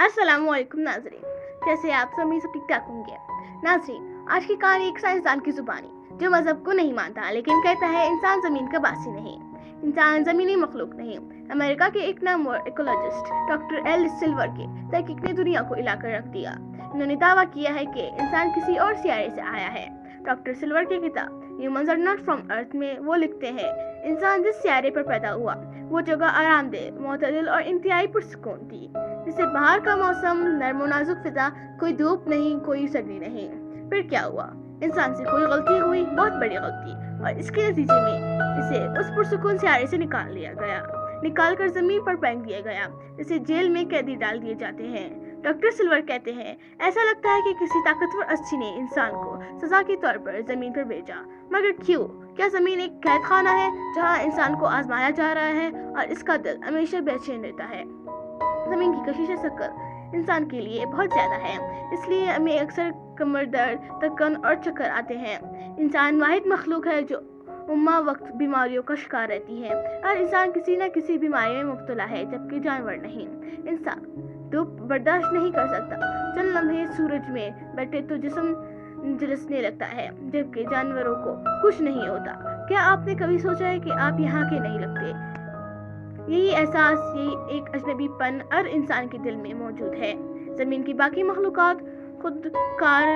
अस्सलाम वालेकुम नाज़रीन, कैसे आप सब ठीक ठाक होंगे। नाज़रीन, आज की कहानी एक साइंसदान की ज़ुबानी जो मज़हब को नहीं मानता लेकिन कहता है इंसान ज़मीन का बासी नहीं, इंसान ज़मीनी मखलूक नहीं। अमेरिका के एक Namvar ecologist doctor L silver के तहकीक ने दुनिया को हिला कर रख दिया। इन्होंने दावा किया है कि इंसान किसी और सियारे से आया है। डॉक्टर सिल्वर की किताब ह्यूमन्स आर नॉट फ्रॉम अर्थ में वो लिखते हैं, इंसान जिस सियारे पर पैदा हुआ वो जगह आरामदेह, मोतदिल और इंतहाई पुरसुकून थी। जैसे बाहर का मौसम, नर्म और नाजुक फिजा, कोई धूप नहीं, कोई सर्दी नहीं। फिर क्या हुआ? इंसान से कोई गलती हुई, बहुत बड़ी गलती, और इसके नतीजे में इसे उस पुरसुकून सियारे से निकाल लिया गया, निकाल कर जमीन पर फेंक दिया गया, जैसे जेल में कैदी डाल दिए जाते हैं। डॉक्टर सिल्वर कहते हैं, ऐसा लगता है कि किसी ताकतवर हस्ती ने इंसान को सजा के तौर पर जमीन पर भेजा, मगर क्यों? क्या जमीन एक कैद खाना है जहाँ इंसान को आजमाया जा रहा है और इसका दिल हमेशा बेचैन रहता है? ज़मीन की कशिश शक्ल इंसान के लिए बहुत ज़्यादा है, इसलिए हमें अक्सर कमर दर्द, थकन और चक्कर आते हैं। इंसान वाहिद मखलूक है जो उम्मा वक्त बीमारियों का शिकार रहती है, और इंसान किसी न किसी बीमारी में मुब्तला है, जबकि जानवर नहीं। इंसान धूप बर्दाश्त नहीं कर सकता, चंद लम्हे सूरज में बैठे तो जिस्म झुलसने लगता है, जबकि जानवरों को कुछ नहीं होता। क्या आपने कभी सोचा है कि आप यहाँ के नहीं लगते? यही एहसास, यही एक अजनबीपन हर इंसान के दिल में मौजूद है। ज़मीन की बाकी मखलूक़ात खुद कार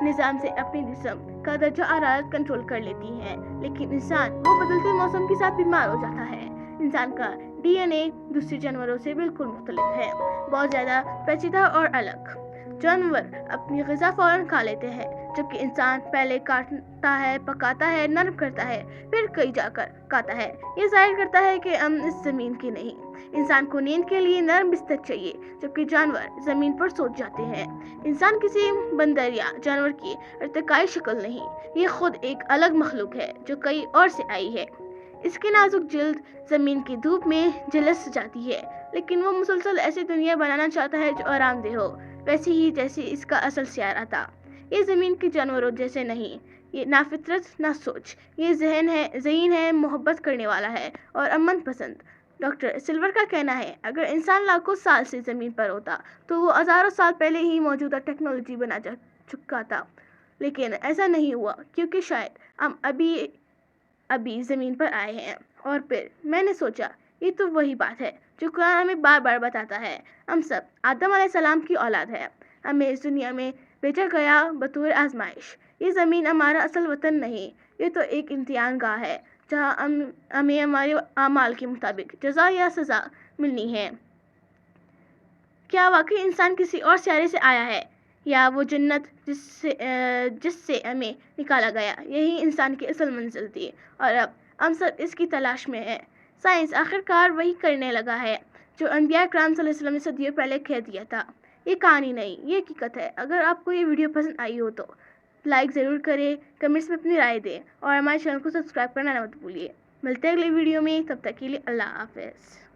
निज़ाम से अपने जिस्म का दर्जा हरारत कंट्रोल कर लेती हैं, लेकिन इंसान वो बदलते मौसम के साथ बीमार हो जाता है। इंसान का DNA दूसरे जानवरों से बिल्कुल मुख्तलिफ है, बहुत ज़्यादा पेचीदा और अलग। जानवर अपनी ग़िज़ा फ़ौरन खा लेते हैं, जबकि इंसान पहले काटता है, पकाता है, नरम करता है, फिर कहीं जाकर खाता है। ये ज़ाहिर करता है कि हम इस ज़मीन के नहीं। इंसान को नींद के लिए नरम बिस्तर चाहिए, जबकि जानवर ज़मीन पर सो जाते हैं। इंसान किसी बंदर या जानवर की इर्तिकाई शक्ल नहीं, ये खुद एक अलग मखलूक है जो कहीं और से आई है। इसकी नाजुक जिल्द ज़मीन की धूप में झुलस जाती है, लेकिन वो मुसलसल ऐसी दुनिया बनाना चाहता है जो आरामदेह हो, वैसे ही जैसे इसका असल सियारा था। ये ज़मीन के जानवरों जैसे नहीं, ये ना फितरत ना सोच, ये ज़हीन है, मोहब्बत करने वाला है और अमन पसंद। डॉक्टर सिल्वर का कहना है, अगर इंसान लाखों साल से ज़मीन पर होता तो वो हज़ारों साल पहले ही मौजूदा टेक्नोलॉजी बना जा चुका था, लेकिन ऐसा नहीं हुआ क्योंकि शायद हम अभी ज़मीन पर आए हैं। और फिर मैंने सोचा, ये तो वही बात है जो कुरान हमें बार बार बताता है, हम सब आदम अलैहिस्सलाम की औलाद है। हमें इस दुनिया में भेजा गया बतौर आजमाइश। ये ज़मीन हमारा असल वतन नहीं, ये तो एक इम्तिहान गाह है जहाँ हमें हमारे आमाल के मुताबिक जज़ा या सज़ा मिलनी है। क्या वाकई इंसान किसी और सियारे से आया है, या वो जन्नत जिससे हमें निकाला गया यही इंसान की असल मंजिल थी, और अब हम सब इसकी तलाश में हैं। साइंस आखिरकार वही करने लगा है जो अंबिया इकराम सल्लल्लाहु अलैहि वसल्लम ने सदियों पहले कह दिया था। ये कहानी नहीं, ये हकीकत है। अगर आपको ये वीडियो पसंद आई हो तो लाइक ज़रूर करें, कमेंट्स में अपनी राय दें और हमारे चैनल को सब्सक्राइब करना मत भूलिए। मिलते हैं अगले वीडियो में, तब तक के लिए अल्लाह हाफ़िज़।